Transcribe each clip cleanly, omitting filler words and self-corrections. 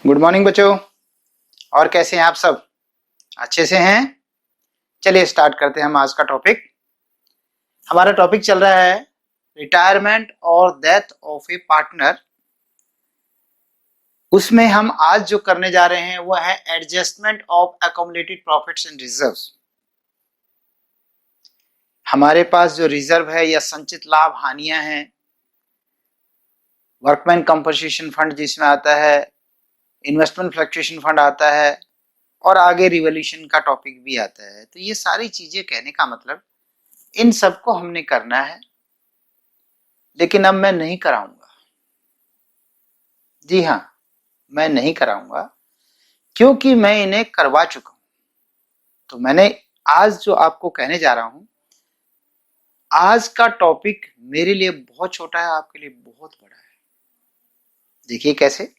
Good morning बच्चों। और कैसे हैं आप सब? अच्छे से हैं? चलिए स्टार्ट करते हैं हम आज का टॉपिक। हमारा टॉपिक चल रहा है रिटायरमेंट और डेथ ऑफ ए पार्टनर। उसमें हम आज जो करने जा रहे हैं वो है adjustment of accommodated profits and reserves. हमारे पास जो रिजर्व है या संचित लाभ हानियां हैं, वर्कमैन कंपनसेशन फंड जिसमें आता है, इन्वेस्टमेंट फ्लक्चुएशन फंड आता है और आगे रिवॉल्यूशन का टॉपिक भी आता है। तो ये सारी चीजें कहने का मतलब इन सबको हमने करना है, लेकिन अब मैं नहीं कराऊंगा। जी हाँ, मैं नहीं कराऊंगा क्योंकि मैं इन्हें करवा चुका हूं। तो मैंने आज जो आपको कहने जा रहा हूं, आज का टॉपिक मेरे लिए बहुत छोटा है, आपके लिए बहुत बड़ा है। देखिए कैसे।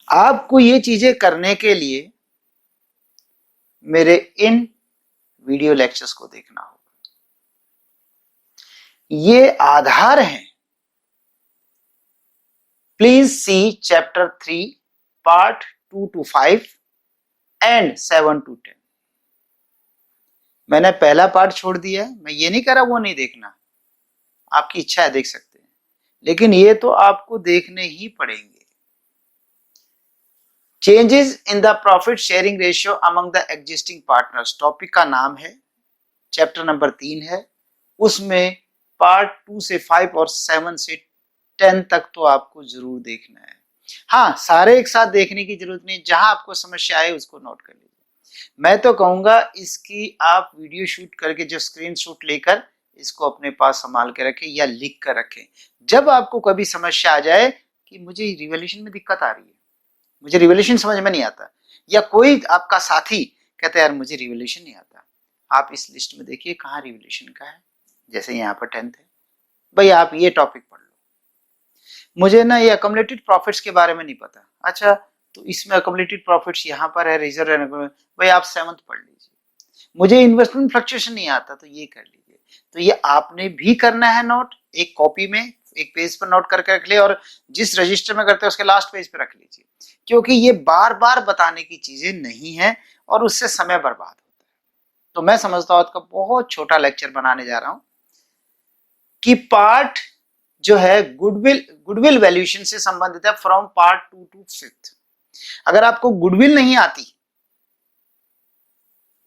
आपको ये चीजें करने के लिए मेरे इन वीडियो लेक्चर्स को देखना होगा। ये आधार हैं। Please see chapter 3 part 2 to 5 and 7 to 10। मैंने पहला पार्ट छोड़ दिया है। मैं ये नहीं कह रहा वो नहीं देखना, आपकी इच्छा है देख सकते हैं, लेकिन ये तो आपको देखने ही पड़ेंगे। Changes in the profit sharing ratio among the existing partners, topic का नाम है, चैप्टर नंबर 3 है। उसमें पार्ट 2 से 5 और 7 से 10 तक तो आपको जरूर देखना है। हाँ, सारे एक साथ देखने की जरूरत नहीं, जहां आपको समस्या आए उसको नोट कर लीजिए। मैं तो कहूंगा इसकी आप वीडियो शूट करके जो स्क्रीन शॉट लेकर इसको अपने पास संभाल के रखें या लिख कर रखें। जब आपको कभी समस्या आ जाए कि मुझे रिवॉल्यूशन में दिक्कत आ रही है, मुझे रिवॉल्यूशन समझ में नहीं आता, या कोई आपका साथी कहता है यार मुझे रिवॉल्यूशन नहीं आता, आप इस लिस्ट में देखिए कहाँ रिवॉल्यूशन का है। जैसे यहाँ पर 10th है, भाई आप ये टॉपिक पढ़ लो। मुझे ना ये अकोमोडेटेड प्रॉफिट्स के बारे में नहीं पता, अच्छा तो इसमें अकोमोडेटेड प्रॉफिट्स यहाँ पर है, रिजर्व, भाई आप 7th पढ़ लीजिए। मुझे इन्वेस्टमेंट फ्लक्चुएशन नहीं आता तो ये कर लीजिए। तो ये आपने भी करना है नोट, एक कॉपी में एक पेज पर नोट करके रख ले, और जिस रजिस्टर में करते हैं उसके लास्ट पेज पे रख लीजिए, क्योंकि ये बार बार बताने की चीजें नहीं है और उससे समय बर्बाद होता है। तो मैं समझता हूं आज का बहुत छोटा लेक्चर बनाने जा रहा हूं कि पार्ट जो है गुडविल वैल्यूएशन से संबंधित है, फ्रॉम पार्ट 2 to 5। अगर आपको गुडविल नहीं आती,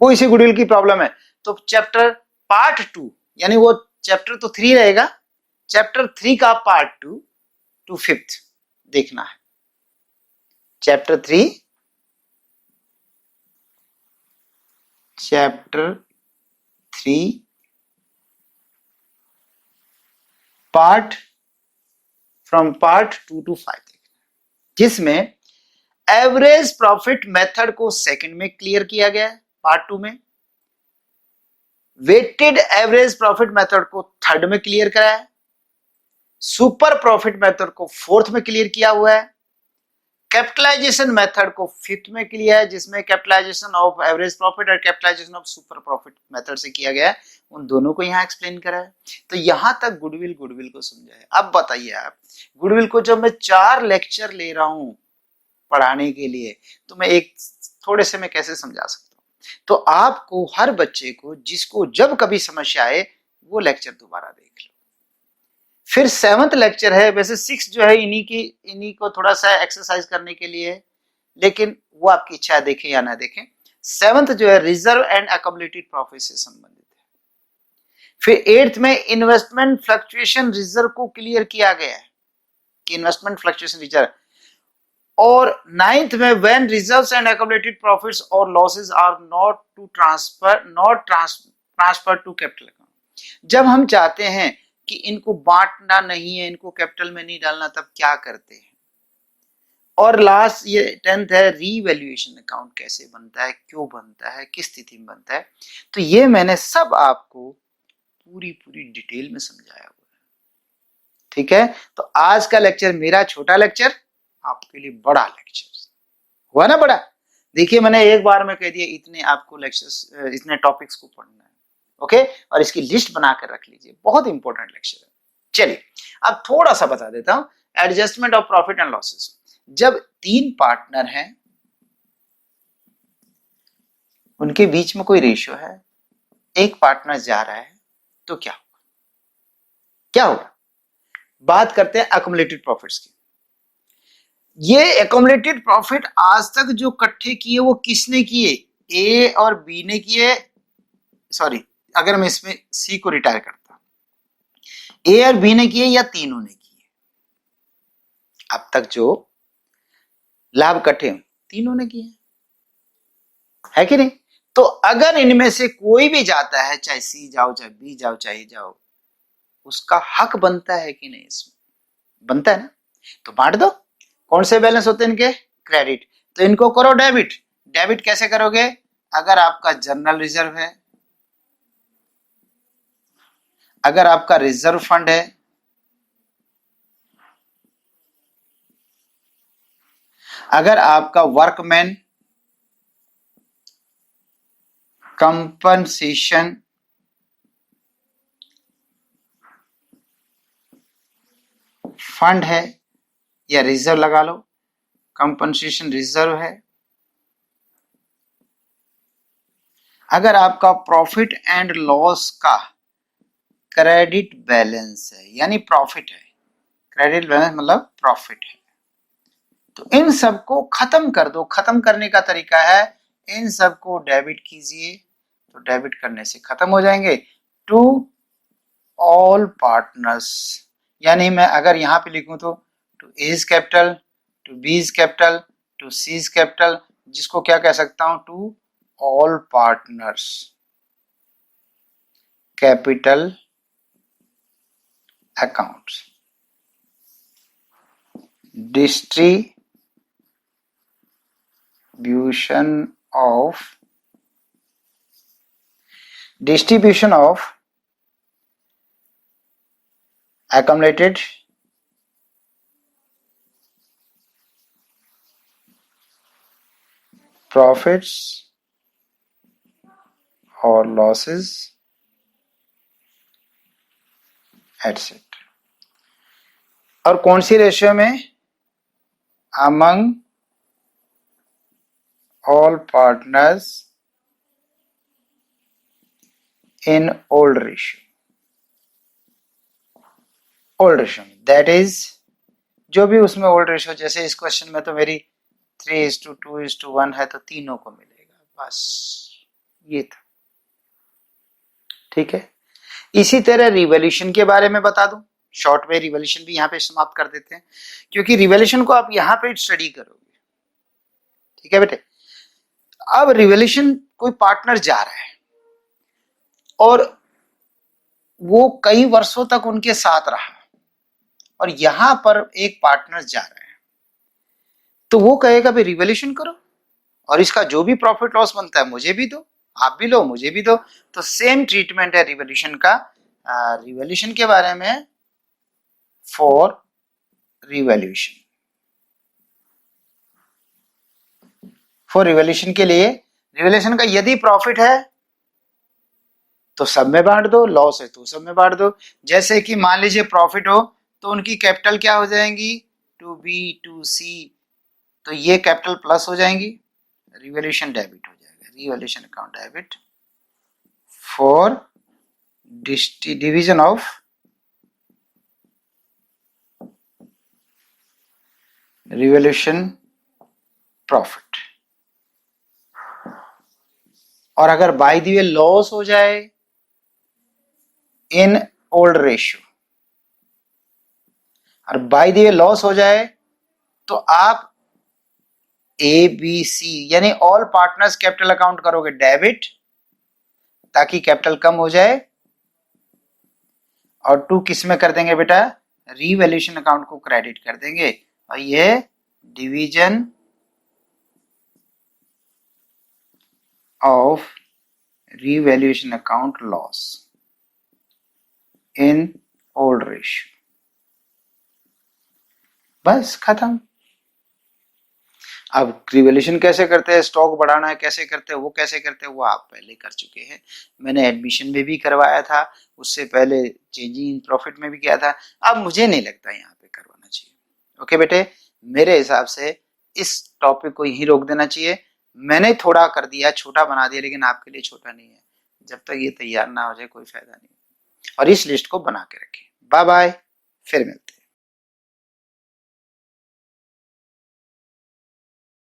कोई सी गुडविल की प्रॉब्लम है, तो चैप्टर पार्ट 2 यानी वो चैप्टर तो 3 रहेगा, चैप्टर 3 का पार्ट 2 to 5 देखना है। Chapter 3 part from part 2 to 5 देखना, जिसमें एवरेज प्रॉफिट मेथड को सेकंड में क्लियर किया गया है पार्ट 2 में, वेटेड एवरेज प्रॉफिट मेथड को थर्ड में क्लियर करा है, सुपर प्रॉफिट मेथड को फोर्थ में क्लियर किया हुआ है, कैपिटलाइजेशन मेथड को फिफ्थ में क्लियर है, जिसमें कैपिटलाइजेशन ऑफ एवरेज प्रॉफिट और capitalization of super profit method से किया गया है, उन दोनों को यहाँ एक्सप्लेन करा है। तो यहां तक गुडविल को समझा है। अब बताइए आप, गुडविल को जब मैं 4 लेक्चर ले रहा हूं पढ़ाने के लिए, तो मैं एक थोड़े से मैं कैसे समझा सकता हूँ? तो आपको हर बच्चे को जिसको जब कभी समस्या आए वो लेक्चर दोबारा देख लो। फिर 7th लेक्चर है, वैसे 6 जो है इन्हीं को थोड़ा सा एक्सरसाइज करने के लिए है, लेकिन वो आपकी इच्छा है देखें या ना देखें। 7th जो है रिजर्व एंड अकोमोडेटेड प्रॉफिट से संबंधित है। फिर 8th में इन्वेस्टमेंट फ्लक्चुएशन रिजर्व को क्लियर किया गया है कि इन्वेस्टमेंट फ्लक्चुएशन रिजर्व, और 9th में when reserves and accommodated profits और losses are not transfer to capital account. जब हम चाहते हैं कि इनको बांटना नहीं है, इनको कैपिटल में नहीं डालना, तब क्या करते हैं। और लास्ट ये 10th है, रीवैल्यूएशन अकाउंट कैसे बनता है, क्यों बनता है, किस स्थिति में बनता है। तो ये मैंने सब आपको पूरी डिटेल में समझाया हुआ है, ठीक है। तो आज का लेक्चर मेरा छोटा लेक्चर, आपके लिए बड़ा लेक्चर हुआ ना बड़ा। देखिए मैंने एक बार में कह दिया इतने आपको लेक्चर्स, इतने टॉपिक्स को पढ़ना है, ओके। और इसकी लिस्ट बनाकर रख लीजिए, बहुत इंपॉर्टेंट लेक्चर है। चलिए अब थोड़ा सा बता देता हूं, adjustment of profit and losses. जब 3 पार्टनर हैं, उनके बीच में कोई रेशियो है, एक पार्टनर जा रहा है, तो क्या होगा? क्या होगा? बात करते हैं अक्युमुलेटेड प्रॉफिट्स की। ये एकोमुलेटेड प्रॉफिट आज तक जो इकट्ठे किए वो किसने किए? ए और बी ने किए। सॉरी, अगर मैं इसमें सी को रिटायर करता, ए और बी ने किए या तीनों ने किए? अब तक जो लाभ इकट्ठे हैं तीनों ने किए, है कि नहीं? तो अगर इनमें से कोई भी जाता है, चाहे सी जाओ चाहे बी जाओ चाहे जाओ, उसका हक बनता है कि नहीं? इसमें बनता है ना, तो बांट दो। कौन से बैलेंस होते हैं इनके? क्रेडिट। तो इनको करो डेबिट। डेबिट कैसे करोगे? अगर आपका जनरल रिजर्व है, अगर आपका रिजर्व फंड है, अगर आपका वर्कमैन कंपनसेशन फंड है, या रिजर्व लगा लो, कंपनसेशन रिजर्व है, अगर आपका प्रॉफिट एंड लॉस का क्रेडिट बैलेंस है, यानी प्रॉफिट है, क्रेडिट बैलेंस मतलब प्रॉफिट है, तो इन सबको खत्म कर दो। खत्म करने का तरीका है, इन सबको डेबिट कीजिए, तो डेबिट करने से खत्म हो जाएंगे। टू ऑल पार्टनर्स, यानी मैं अगर यहां पे लिखूं तो टू एज कैपिटल, टू बीज कैपिटल, टू सीज कैपिटल, जिसको क्या कह सकता हूं? To all partners capital accounts, distribution of accumulated profits or losses etc. और कौन सी रेशियो में? among all partners in old ratio. Old ratio में, दैट इज जो भी उसमें ओल्ड रेशियो, जैसे इस क्वेश्चन में तो मेरी 3:2:1 है, तो तीनों को मिलेगा, बस ये था। ठीक है, इसी तरह रिवॉल्यूशन के बारे में बता दूं, शॉर्ट में रिवॉल्यूशन भी यहाँ पे समाप्त कर देते हैं, क्योंकि रिवॉल्यूशन को आप यहाँ पे स्टडी करोगे। ठीक है बेटे, अब रिवॉल्यूशन, कोई पार्टनर जा रहा है और वो कई वर्षों तक उनके साथ रहा, और यहां पर एक पार्टनर जा रहा है, तो वो कहेगा भाई रिवॉल्यूशन करो, और इसका जो भी प्रॉफिट लॉस बनता है मुझे भी दो, आप भी लो मुझे भी दो। तो सेम ट्रीटमेंट है रिवॉल्यूशन का। रिवॉल्यूशन के बारे में, फॉर रिवॉल्यूशन, फॉर रिवॉल्यूशन के लिए, रिवॉल्यूशन का यदि प्रॉफिट है तो सब में बांट दो, लॉस है तो सब में बांट दो। जैसे कि मान लीजिए प्रॉफिट हो तो उनकी कैपिटल क्या हो जाएंगी? टू बी टू सी, तो ये कैपिटल प्लस हो जाएंगी, रिवॉल्यूशन डेबिट हो जाएगा, revolution account debit for division of revolution profit. और अगर बाय द वे लॉस हो जाए इन ओल्ड रेशियो, और बाय द वे लॉस हो जाए, तो आप ए बी सी यानी ऑल पार्टनर्स कैपिटल अकाउंट करोगे डेबिट, ताकि कैपिटल कम हो जाए, और टू किस में कर देंगे बेटा? रिवैल्यूएशन अकाउंट को क्रेडिट कर देंगे, और ये division of revaluation account loss in old ratio, बस खत्म। अब रिवैल्यूएशन कैसे करते हैं, स्टॉक बढ़ाना है कैसे करते हैं, वो कैसे करते हैं, वो आप पहले कर चुके हैं, मैंने एडमिशन में भी करवाया था, उससे पहले चेंजिंग इन प्रॉफिट में भी किया था। अब मुझे नहीं लगता यहाँ पे करवाना चाहिए। ओके बेटे, मेरे हिसाब से इस टॉपिक को यहीं रोक देना चाहिए। मैंने थोड़ा कर दिया, छोटा बना दिया, लेकिन आपके लिए छोटा नहीं है। जब तक ये तैयार ना हो जाए कोई फायदा नहीं। और इस लिस्ट को बना के रखें। बाय बाय, फिर मिलते हैं।